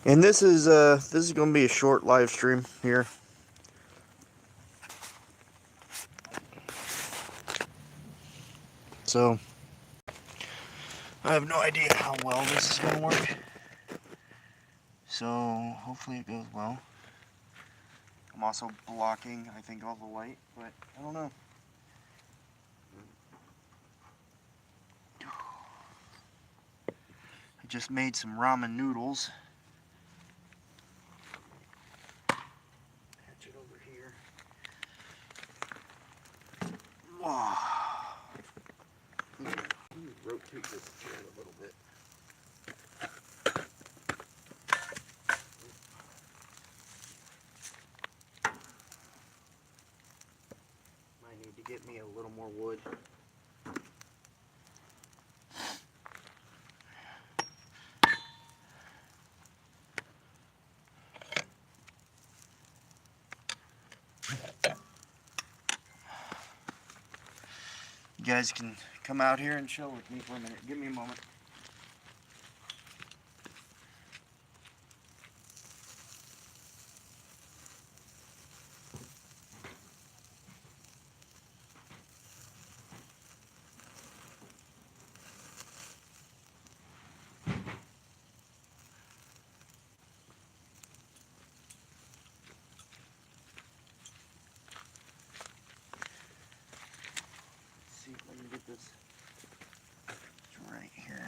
And this is going to be a short live stream here. So I have no idea how well this is going to work. So hopefully it goes well. I'm also blocking, I think, all the light, but I don't know. I just made some ramen noodles. Patch it over here. Wow. Let me rotate this chair a little bit. Might need to get me a little more wood. You guys can come out here and chill with me for a minute. Give me a moment. Let's see if I can get this right here.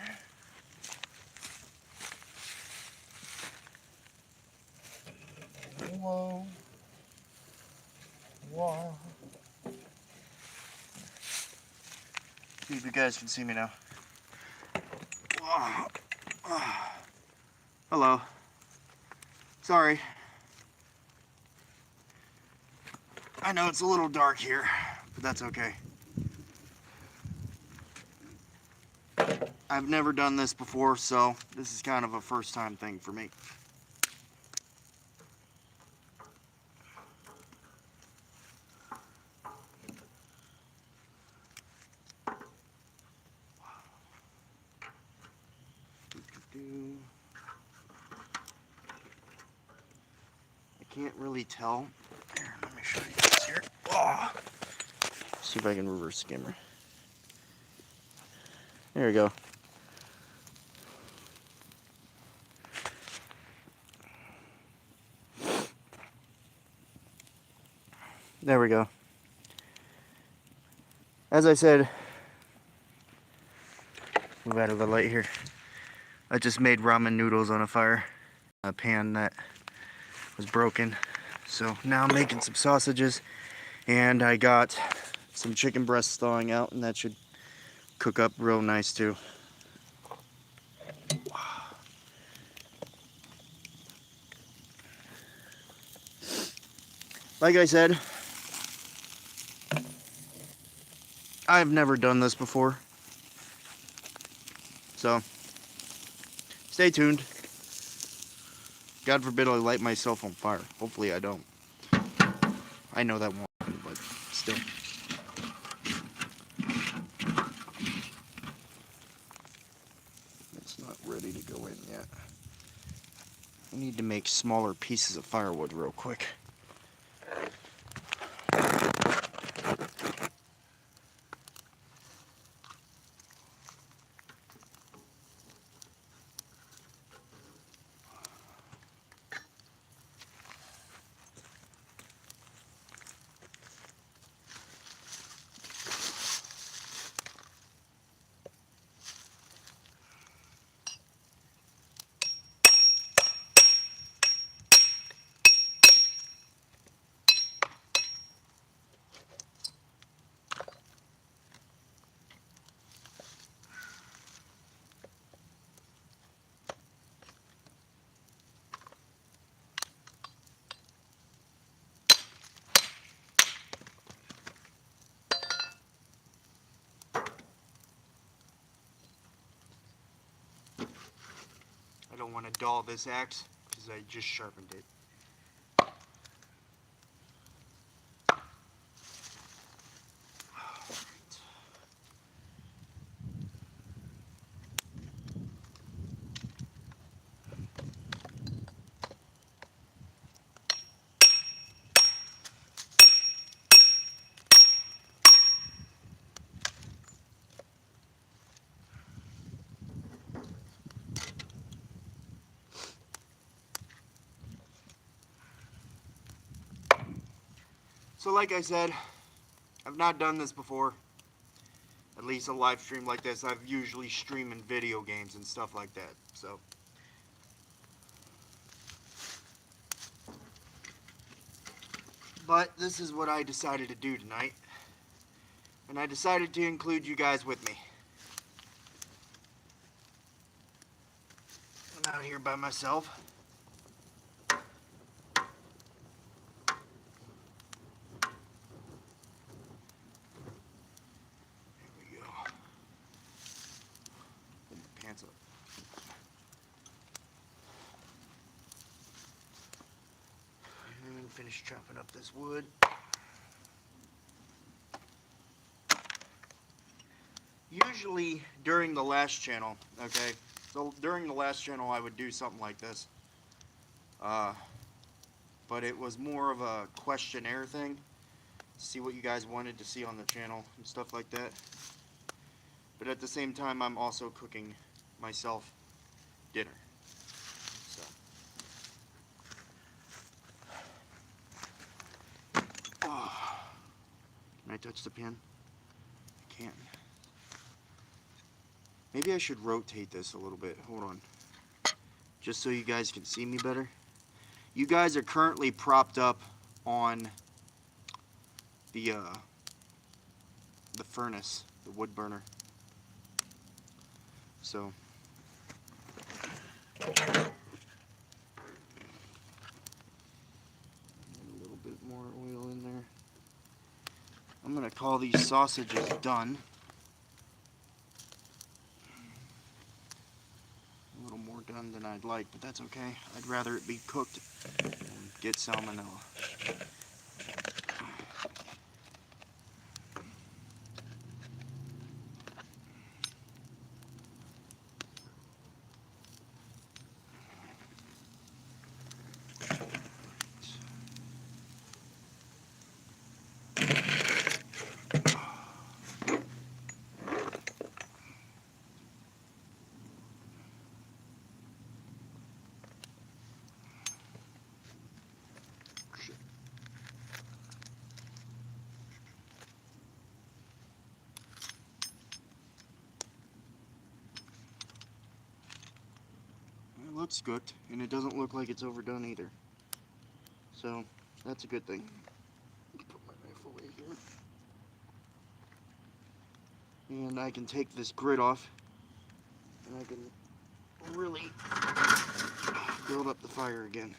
Whoa. Whoa. See if you guys can see me now. Whoa. Hello. Sorry. I know it's a little dark here, but that's okay. I've never done this before, so this is kind of a first time thing for me. I can't really tell. Here, let me show you this here. Oh. See if I can reverse the camera. There we go. There we go. As I said, move out of the light here. I just made ramen noodles on a pan that was broken. So now I'm making some sausages, and I got some chicken breasts thawing out, and that should cook up real nice too. Like I said, I've never done this before, so stay tuned. God forbid I light myself on fire. Hopefully I don't. I know that won't happen, but still. It's not ready to go in yet. I need to make smaller pieces of firewood real quick. I don't want to dull this axe because I just sharpened it. So like I said, I've not done this before. At least a live stream like this. I've usually streaming video games and stuff like that. So but this is what I decided to do tonight. And I decided to include you guys with me. I'm out here by myself. Pants up. And finish chopping up this wood. Usually during the last channel, okay, so during the last channel I would do something like this. But it was more of a questionnaire thing. See what you guys wanted to see on the channel and stuff like that. But at the same time, I'm also cooking myself dinner. So. Oh. Can I touch the pan? I can't. Maybe I should rotate this a little bit. Hold on. Just so you guys can see me better. You guys are currently propped up on the furnace, the wood burner. So a little bit more oil in there. I'm gonna call these sausages done. A little more done than I'd like, but that's okay. I'd rather it be cooked and get salmonella. It looks good, and it doesn't look like it's overdone either. So, that's a good thing. Put my knife away here. And I can take this grit off, and I can really build up the fire again.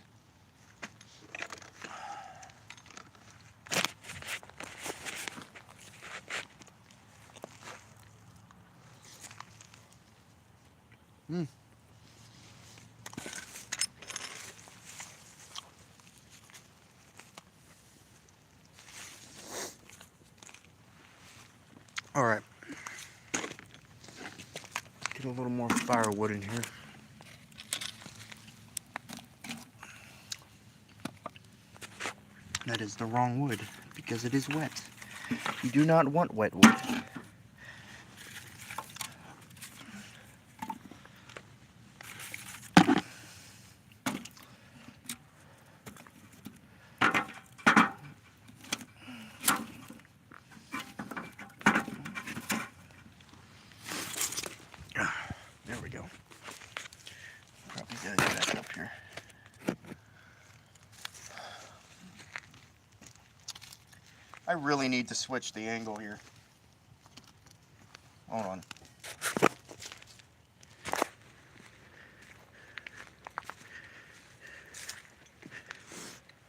Alright. Get a little more firewood in here. That is the wrong wood, because it is wet. You do not want wet wood. There we go. Probably gotta get that up here. I really need to switch the angle here. Hold on.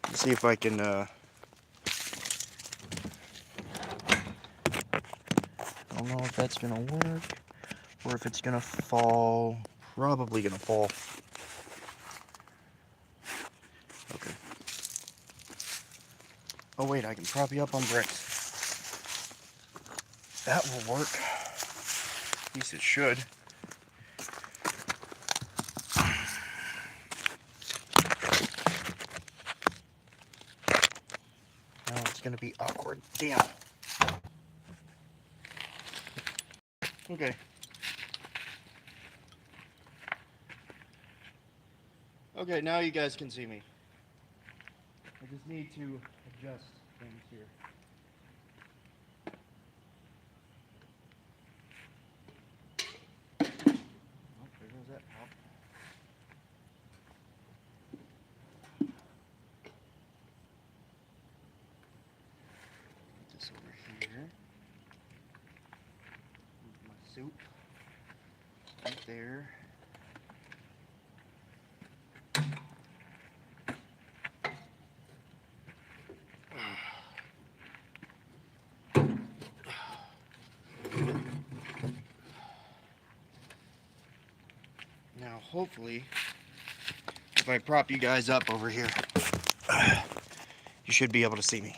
Let's see if I can I don't know if that's gonna work or if it's gonna fall. Probably gonna fall. Okay. Oh wait, I can prop you up on bricks. That will work. At least it should. Now it's gonna be awkward. Damn. Okay. Okay, now you guys can see me. I just need to adjust things here. Oh, there goes that pop. Put this over here. Move my soup right there. Now, hopefully, if I prop you guys up over here, you should be able to see me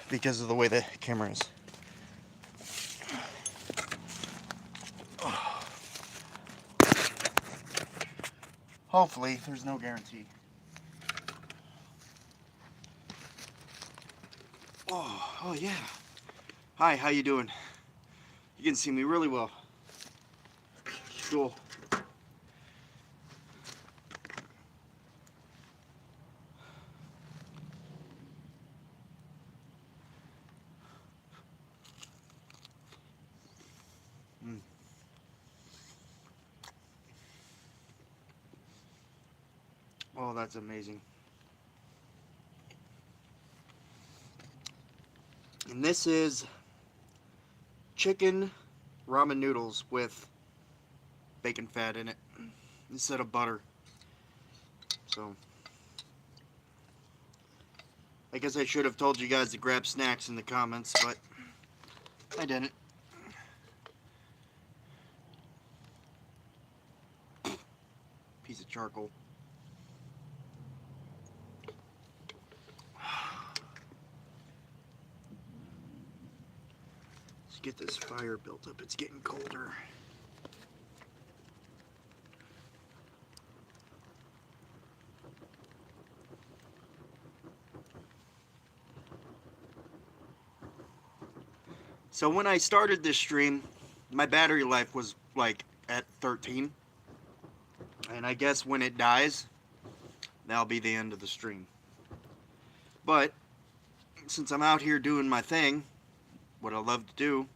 because of the way the camera is. Hopefully, there's no guarantee. Oh yeah. Hi, how you doing? You can see me really well. Cool. Oh, that's amazing. And this is chicken ramen noodles with bacon fat in it instead of butter. So, I guess I should have told you guys to grab snacks in the comments, but I didn't. Piece of charcoal. Let's get this fire built up. It's getting colder. So when I started this stream, my battery life was like at 13. And I guess when it dies, that'll be the end of the stream. But since I'm out here doing my thing, what I love to do,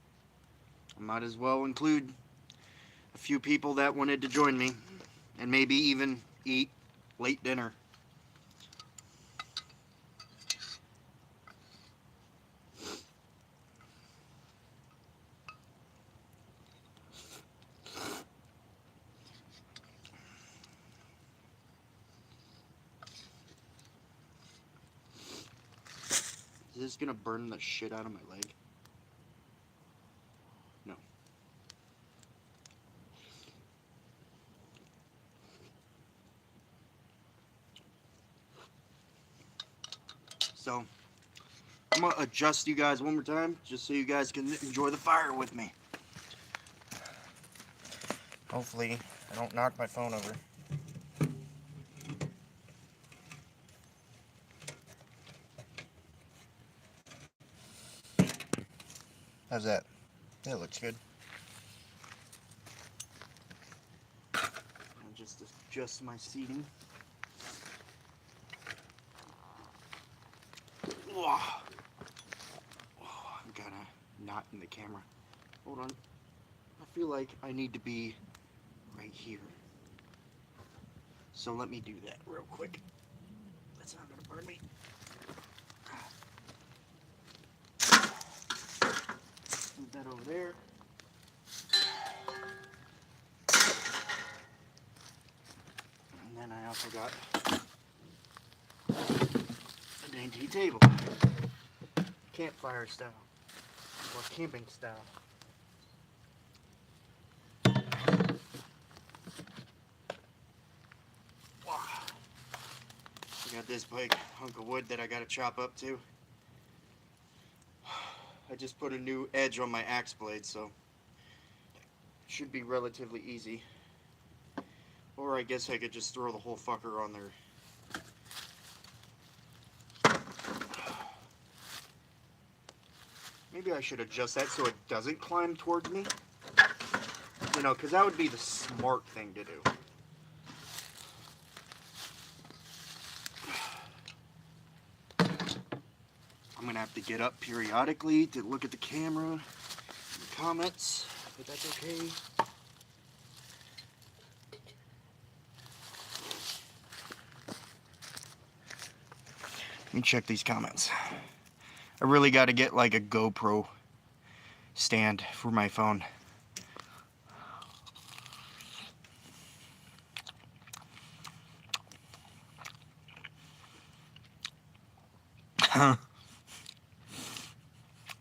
I might as well include a few people that wanted to join me and maybe even eat late dinner. Is this gonna burn the shit out of my leg? No. So, I'm gonna adjust you guys one more time, just so you guys can enjoy the fire with me. Hopefully, I don't knock my phone over. How's that? That looks good. I'll just adjust my seating. Oh, I'm kind of not in the camera. Hold on. I feel like I need to be right here. So let me do that real quick. That's not gonna burn me. Move that over there. And then I also got a dainty table. Campfire style. Or camping style. I got this big hunk of wood that I gotta chop up too. I just put a new edge on my axe blade, so it should be relatively easy. Or I guess I could just throw the whole fucker on there. Maybe I should adjust that so it doesn't climb towards me. You know, because that would be the smart thing to do. I'm gonna have to get up periodically to look at the camera and the comments, but that's okay. Let me check these comments. I really got to get like a GoPro stand for my phone.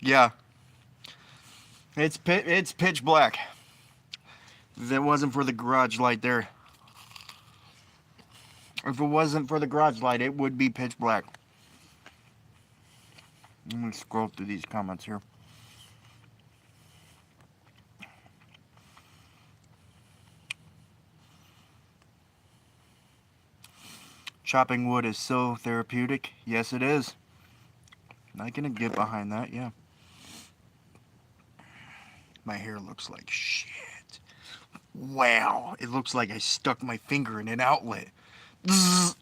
Yeah, it's pitch black. If it wasn't for the garage light there, if it wasn't for the garage light, it would be pitch black. I'm gonna scroll through these comments here. Chopping wood is so therapeutic. Yes, it is. I can get behind that, yeah. My hair looks like shit. Wow, it looks like I stuck my finger in an outlet. Zzz.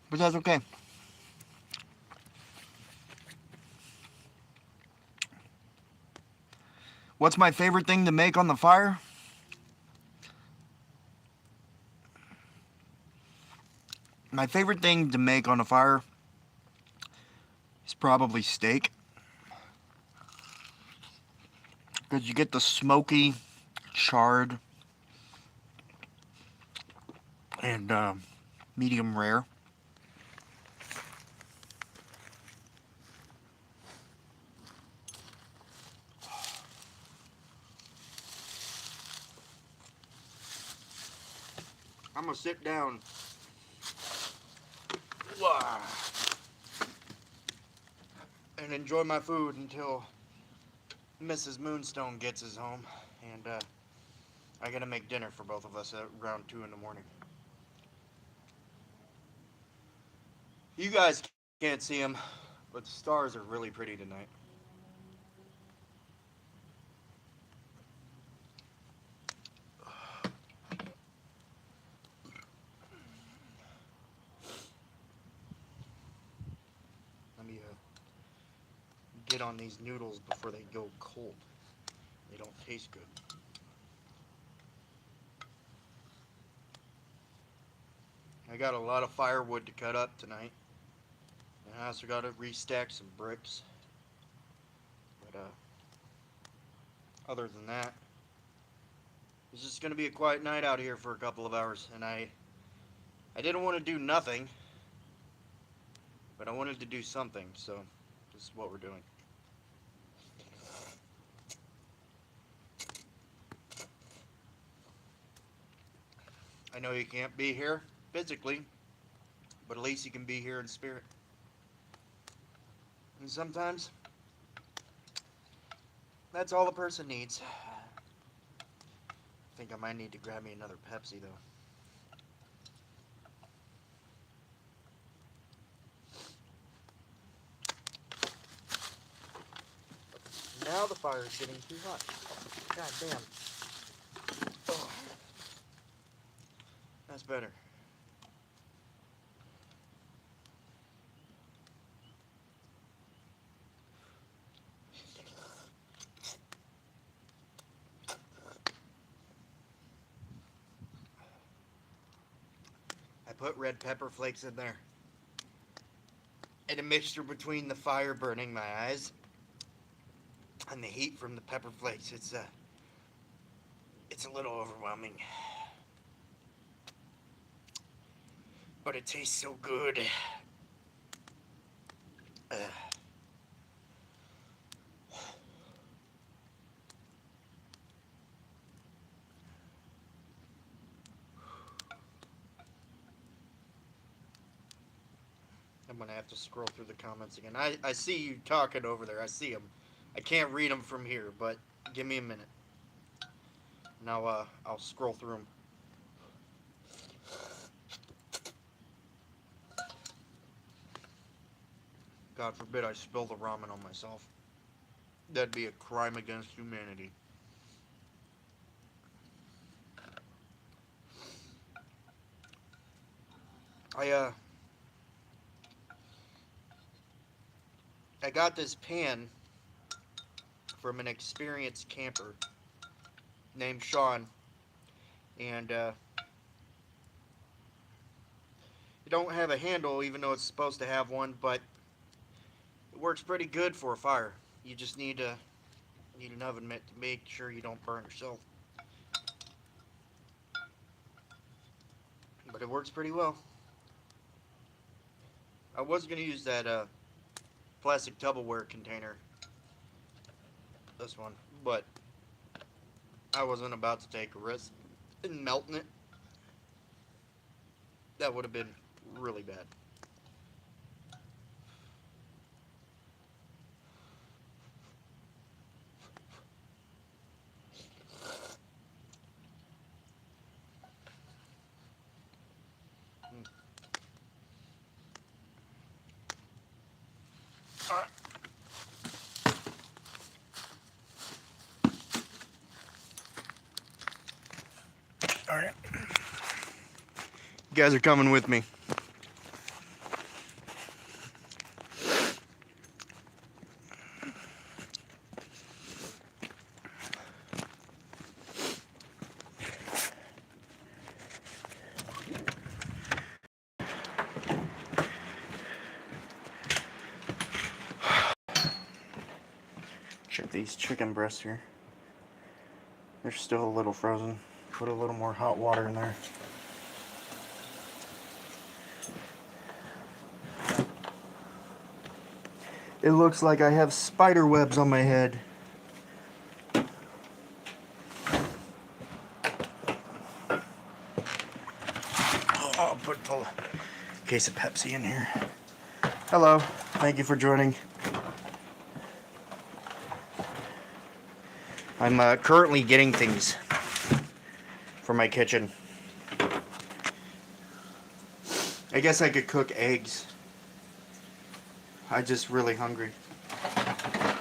But that's okay. What's my favorite thing to make on the fire? My favorite thing to make on a fire is probably steak. Because you get the smoky, charred, and medium rare. I'm gonna sit down. And enjoy my food until Mrs. Moonstone gets us home. And I gotta make dinner for both of us at around 2 in the morning. You guys can't see them, but the stars are really pretty tonight. Let me get on these noodles before they go cold. They don't taste good. I got a lot of firewood to cut up tonight. And I also got to restack some bricks. But other than that, it's just going to be a quiet night out here for a couple of hours. And I didn't want to do nothing, but I wanted to do something. So this is what we're doing. I know you can't be here physically, but at least you can be here in spirit. And sometimes that's all a person needs. I think I might need to grab me another Pepsi though. Now the fire is getting too hot. God damn. Oh. That's better. I put red pepper flakes in there. And a mixture between the fire burning my eyes and the heat from the pepper flakes. It's a little overwhelming. But it tastes so good. I'm gonna have to scroll through the comments again. I see you talking over there. I see them. I can't read them from here, but give me a minute. Now I'll scroll through them. God forbid I spill the ramen on myself. That'd be a crime against humanity. I got this pan from an experienced camper named Sean, and it don't have a handle even though it's supposed to have one, but it works pretty good for a fire. You just need an oven mitt to make sure you don't burn yourself. But it works pretty well. I was gonna use that plastic Tupperware container, this one, but I wasn't about to take a risk in melting it. That would have been really bad. Alright. Alright. You guys are coming with me. Check these chicken breasts here. They're still a little frozen. Put a little more hot water in there. It looks like I have spider webs on my head. I'll put a case of Pepsi in here. Hello, thank you for joining. I'm currently getting things for my kitchen. I guess I could cook eggs. I'm just really hungry. How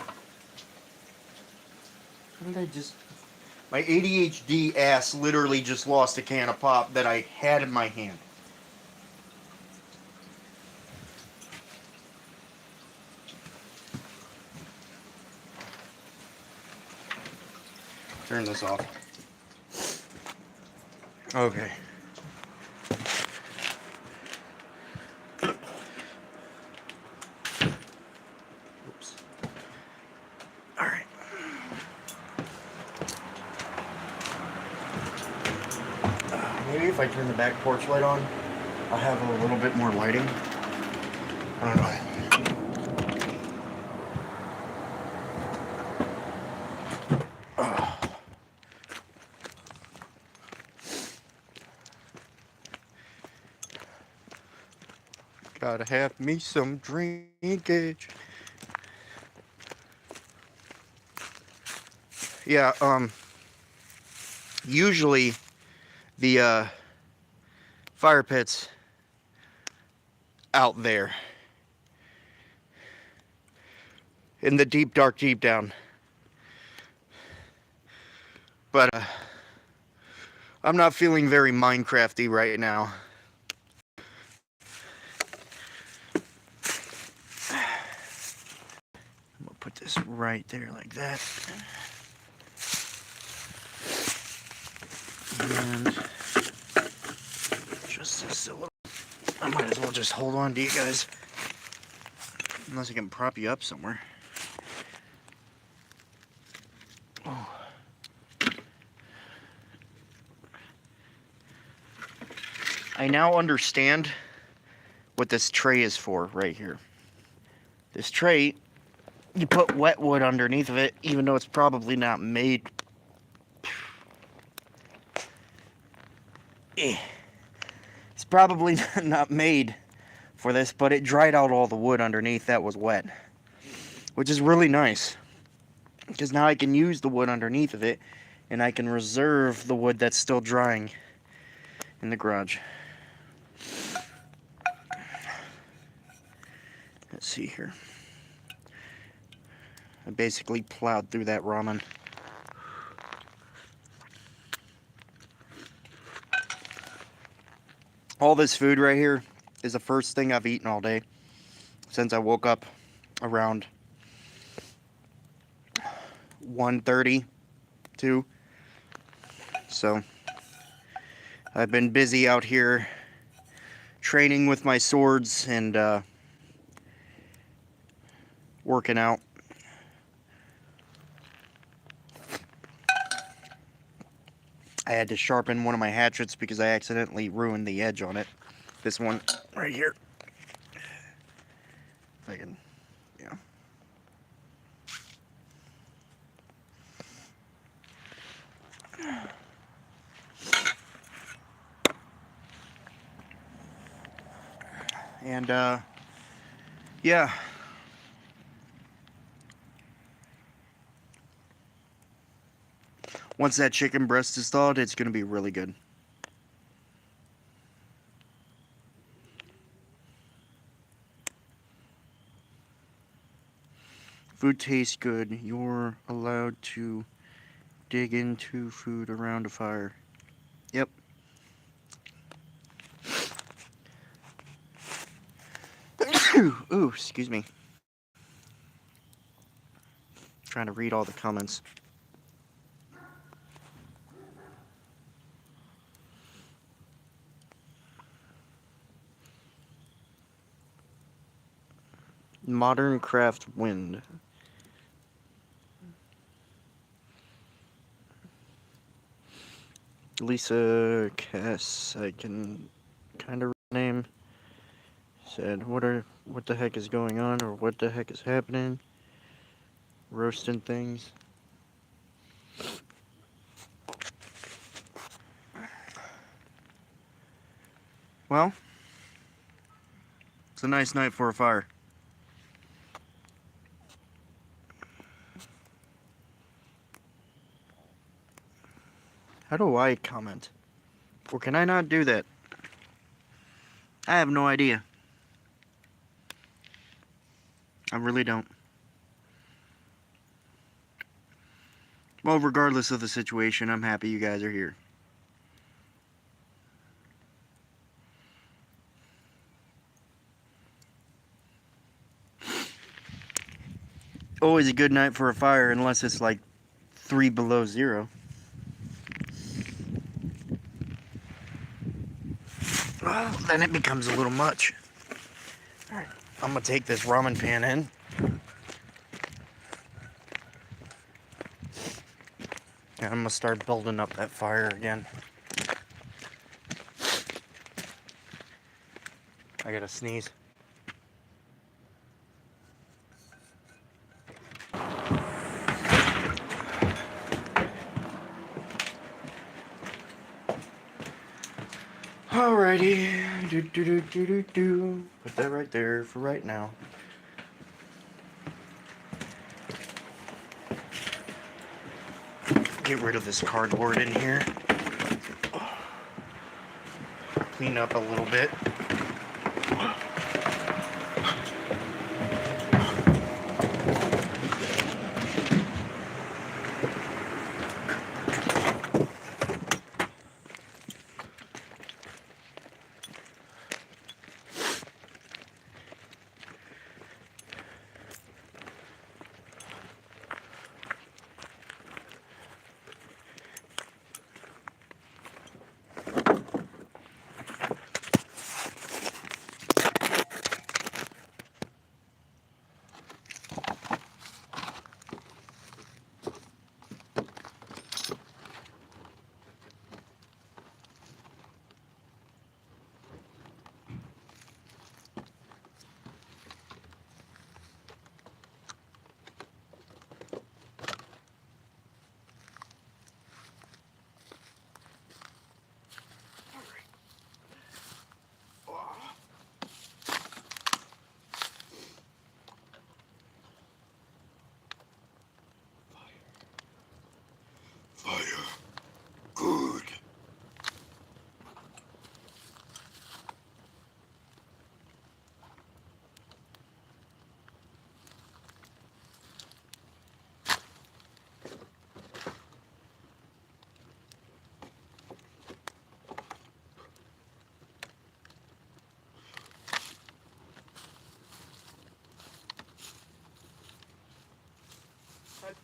did I just... My ADHD ass literally just lost a can of pop that I had in my hand. Turn this off. Okay. Oops. All right. Maybe if I turn the back porch light on, I'll have a little bit more lighting. I don't know. Gotta have me some drinkage. Yeah, usually the fire pit's out there in the deep, dark, deep down. But I'm not feeling very Minecrafty right now. I'm gonna put this right there like that. And just this a little. I might as well just hold on to you guys. Unless I can prop you up somewhere. Oh. I now understand what this tray is for right here. This tray, you put wet wood underneath of it, even though it's probably not made. It's probably not made for this, but it dried out all the wood underneath that was wet, which is really nice because now I can use the wood underneath of it and I can reserve the wood that's still drying in the garage. Let's see here. I basically plowed through that ramen. All this food right here is the first thing I've eaten all day since I woke up around 1:30, 2. So I've been busy out here training with my swords and working out. I had to sharpen one of my hatchets because I accidentally ruined the edge on it. This one right here. If I can, yeah. And yeah. Once that chicken breast is thawed, it's going to be really good. Food tastes good. You're allowed to dig into food around a fire. Yep. Ooh, excuse me. Trying to read all the comments. Modern Craft Wind. Lisa Cass, I can kind of name, said, what the heck is going on, or what the heck is happening? Roasting things. Well, it's a nice night for a fire. How do I comment? Or can I not do that? I have no idea. I really don't. Well, regardless of the situation, I'm happy you guys are here. Always a good night for a fire, unless it's like 3 below 0. Well, then it becomes a little much. Alright, I'm gonna take this ramen pan in. And I'm gonna start building up that fire again. I gotta sneeze. Alrighty. Put that right there for right now. Get rid of this cardboard in here. Clean up a little bit.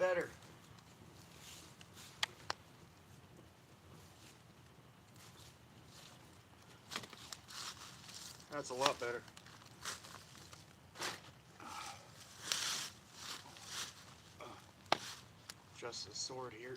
better. That's a lot better. Just the sword here.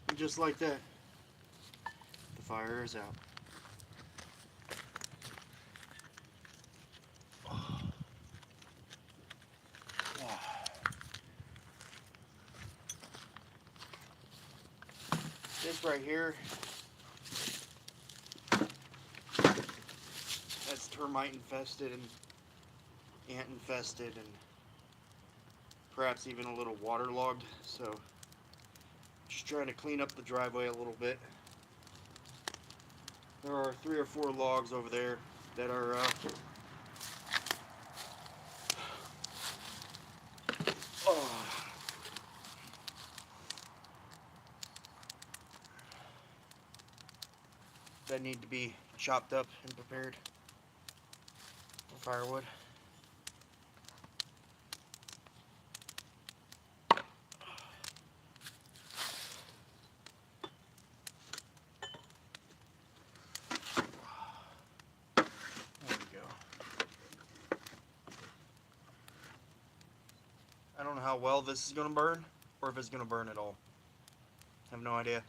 And just like that, the fire is out. This right here, that's termite infested and ant infested and perhaps even a little waterlogged, so just trying to clean up the driveway a little bit. There are 3 or 4 logs over there that are that need to be chopped up and prepared for firewood. There we go. I don't know how well this is going to burn, or if it's going to burn at all. I have no idea.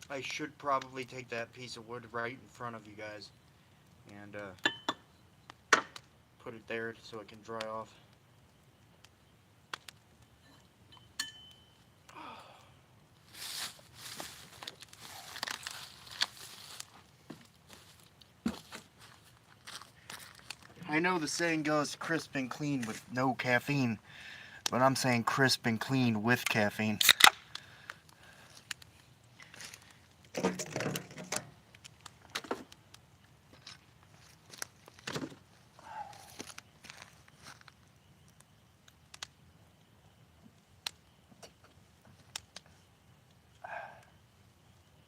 I should probably take that piece of wood right in front of you guys and put it there so it can dry off. I know the saying goes crisp and clean with no caffeine, but I'm saying crisp and clean with caffeine.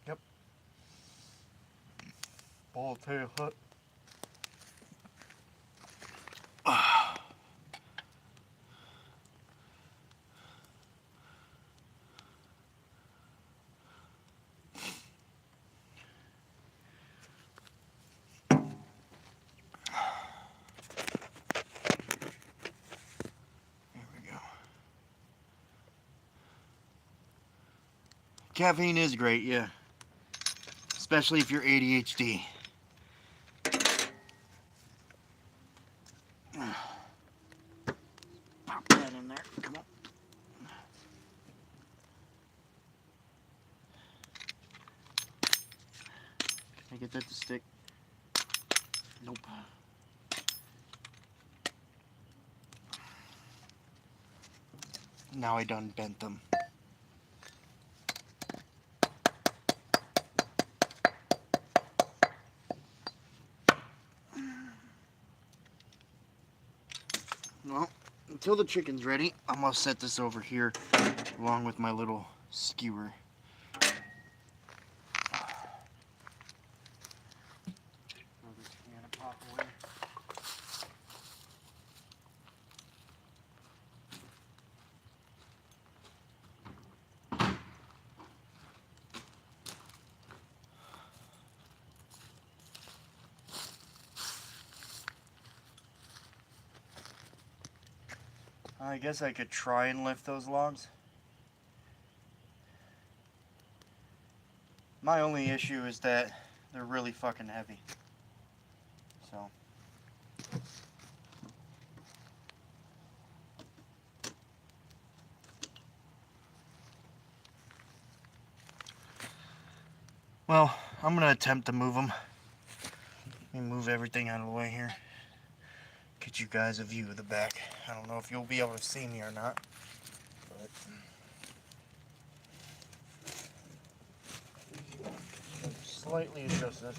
Yep. Ball tail hut. Caffeine is great, yeah. Especially if you're ADHD. Pop that in there. Come on. Can I get that to stick? Nope. Now I done bent them. Well, until the chicken's ready, I'm gonna set this over here along with my little skewer. I guess I could try and lift those logs. My only issue is that they're really fucking heavy. So, Well, I'm gonna attempt to move them. Let me move everything out of the way here. Get you guys a view of the back. I don't know if you'll be able to see me or not, but slightly adjust this.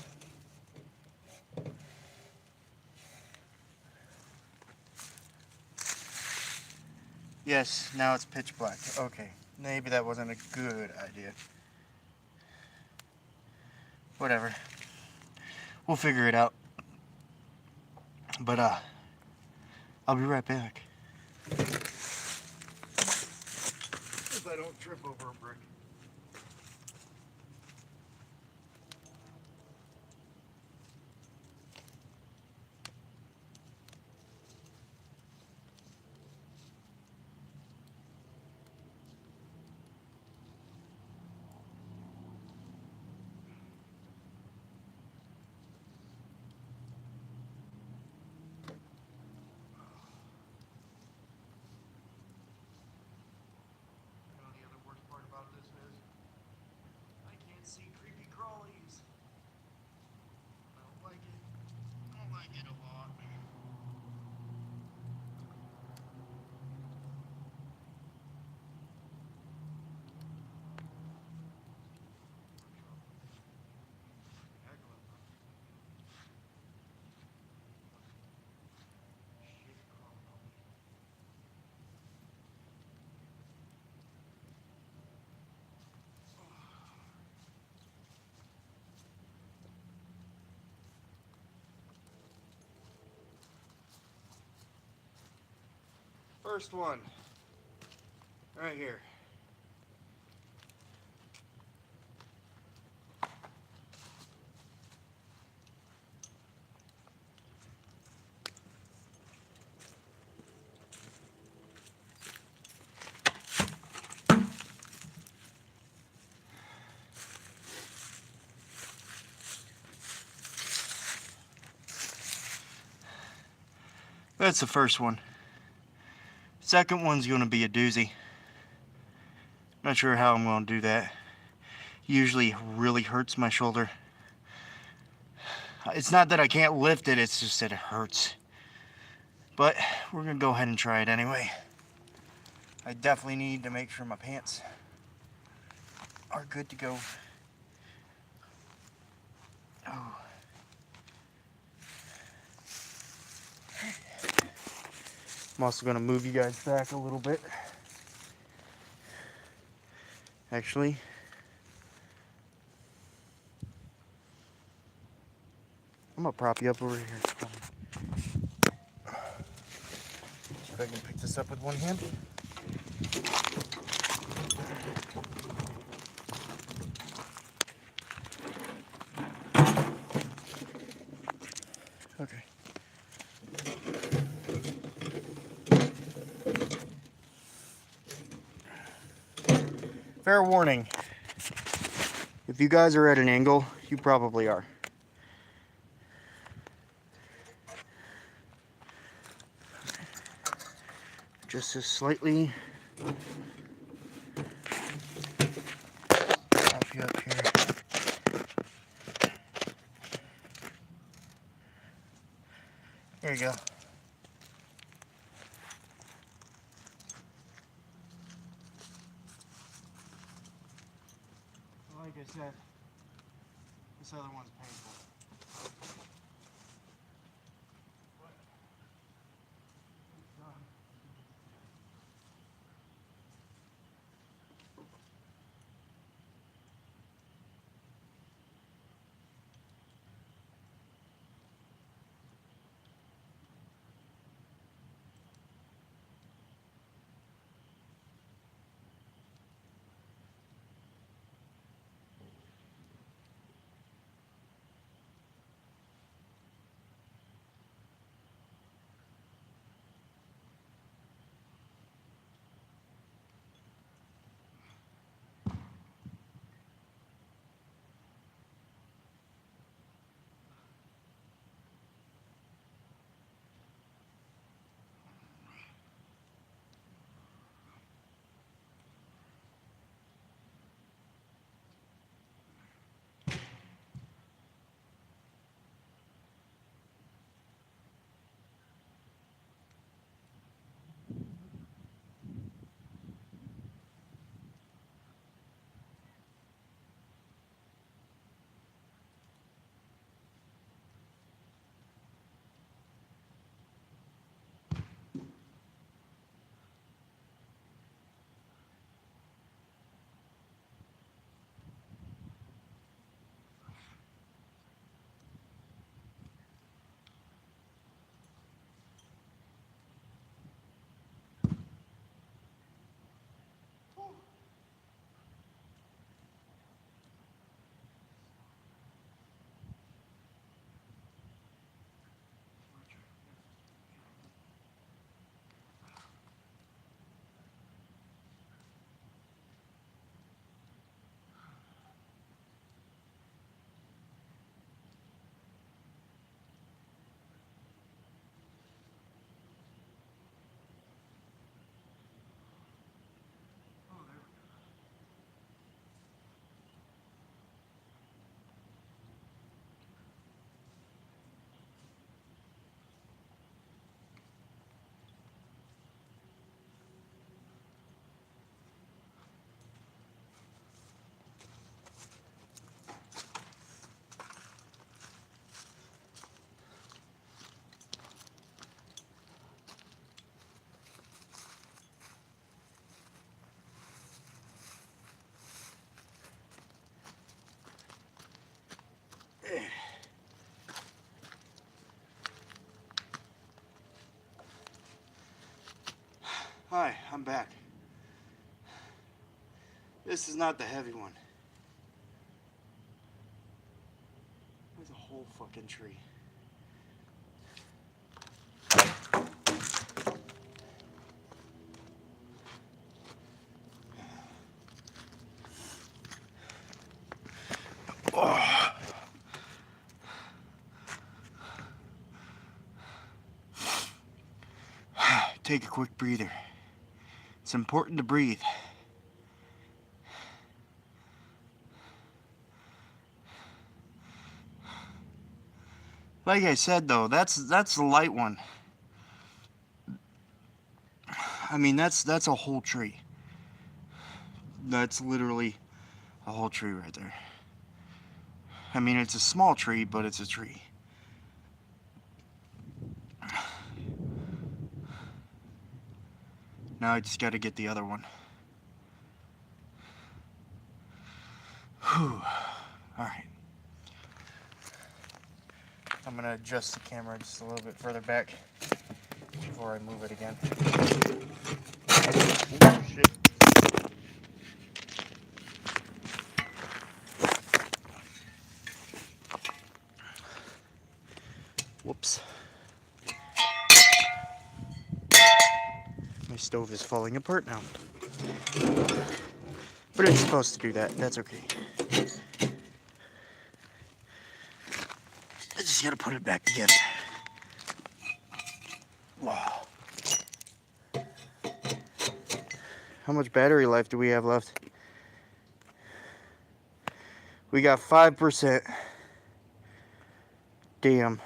Yes, now it's pitch black. Okay, maybe that wasn't a good idea. Whatever. We'll figure it out. But I'll be right back. If I don't trip over a brick. See creepy crawlies. I don't like it. I don't like it a lot. First one, right here. That's the first one. Second one's gonna be a doozy. Not sure how I'm gonna do that. Usually really hurts my shoulder. It's not that I can't lift it, it's just that it hurts. But we're gonna go ahead and try it anyway. I definitely need to make sure my pants are good to go. Oh. I'm also gonna move you guys back a little bit. Actually, I'm gonna prop you up over here. See if I can pick this up with one hand. Okay. Fair warning. If you guys are at an angle, you probably are. Just as slightly. Prop you up here. There you go. Like I said, this other one's painful. I'm back. This is not the heavy one. There's a whole fucking tree. Oh. Take a quick breather. It's important to breathe. Like I said though, that's the light one. I mean, that's a whole tree. That's literally a whole tree right there. I mean, it's a small tree, but it's a tree. Now I just got to get the other one. Whew. Alright. I'm going to adjust the camera just a little bit further back before I move it again. Oh, shit. Whoops. My stove is falling apart now. But it's supposed to do that. That's okay. I just gotta put it back together. Wow. How much battery life do we have left? We got 5%. Damn.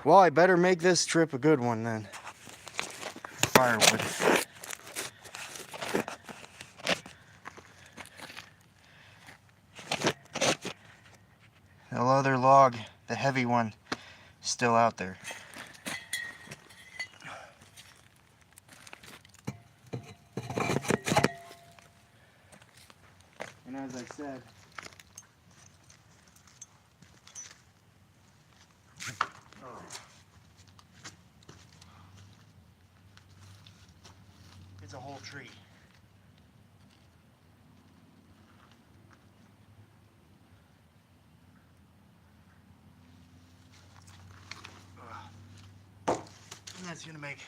Well, I better make this trip a good one then. Firewood. The other log, the heavy one, still out there. And as I said, it's a whole tree. And that's gonna make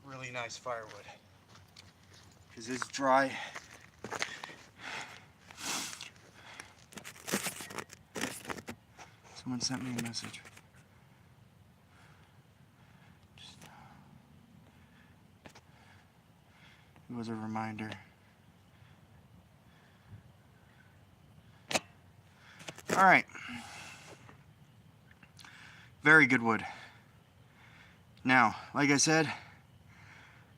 really nice firewood. Because it's dry. Someone sent me a message. It was a reminder. Alright. Very good wood. Now, like I said,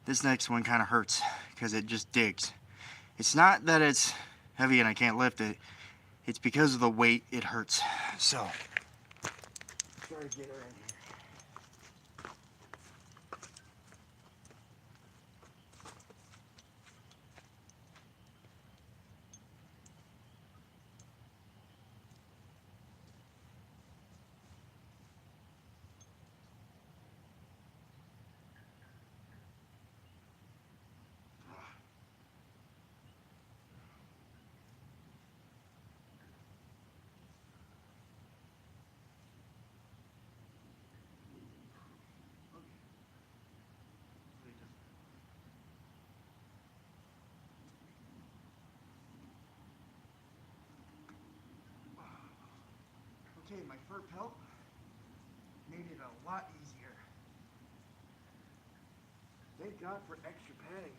this next one kind of hurts because it just digs. It's not that it's heavy and I can't lift it. It's because of the weight it hurts. So, try to get her in here. Okay, my fur pelt made it a lot easier. Thank God for extra padding.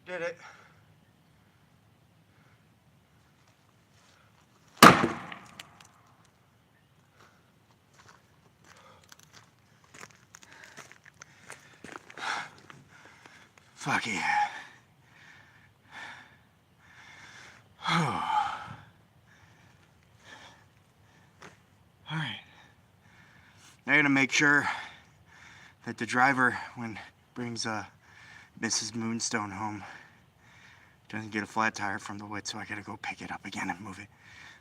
Did it. Fuck yeah. Alright. Now I gotta make sure that the driver, when brings Mrs. Moonstone home, doesn't get a flat tire from the wood, so I gotta go pick it up again and move it.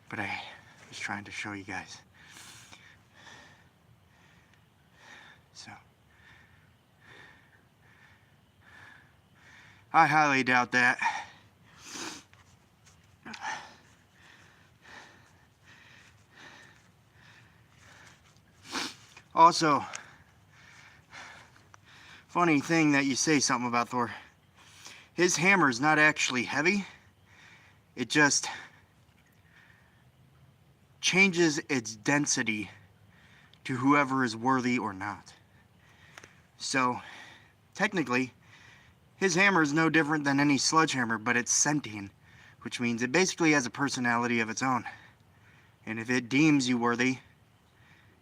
But I was trying to show you guys. So I highly doubt that. Also, funny thing that you say something about Thor. His hammer is not actually heavy. It just changes its density to whoever is worthy or not. So, technically, his hammer is no different than any sledgehammer, but it's sentient, which means it basically has a personality of its own. And if it deems you worthy,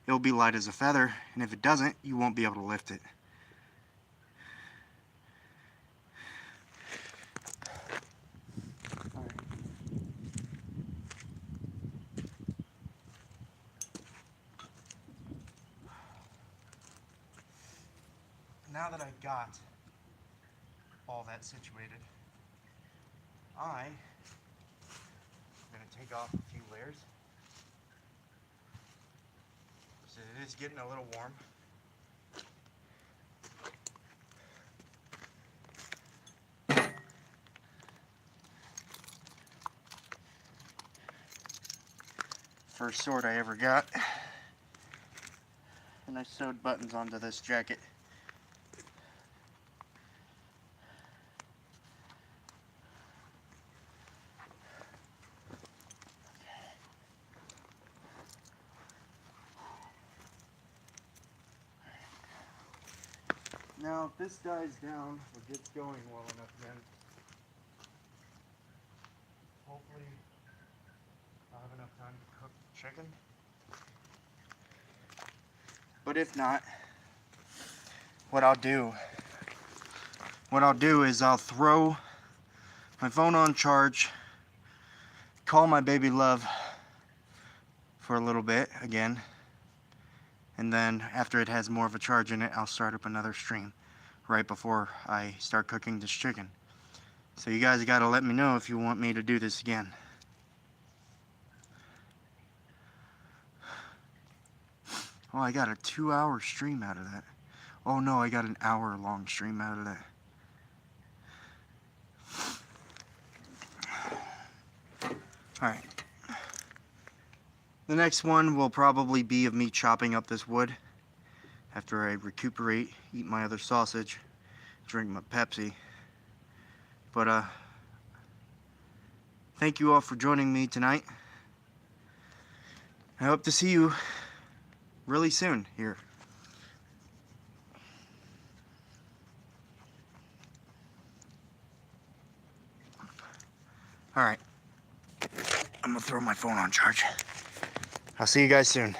it'll be light as a feather, and if it doesn't, you won't be able to lift it. Now that I've got all that situated, I'm going to take off a few layers. So it is getting a little warm. First sword I ever got. And I sewed buttons onto this jacket. Now, if this dies down or gets going well enough, then hopefully I'll have enough time to cook the chicken. But if not, what I'll do is I'll throw my phone on charge, call my baby love for a little bit again, and then after it has more of a charge in it, I'll start up another stream right before I start cooking this chicken. So you guys gotta let me know if you want me to do this again. Oh, I got a 2-hour stream out of that. Oh no, I got an hour-long stream out of that. Alright. The next one will probably be of me chopping up this wood after I recuperate, eat my other sausage, drink my Pepsi. But thank you all for joining me tonight. I hope to see you really soon here. Alright. I'm gonna throw my phone on charge. I'll see you guys soon.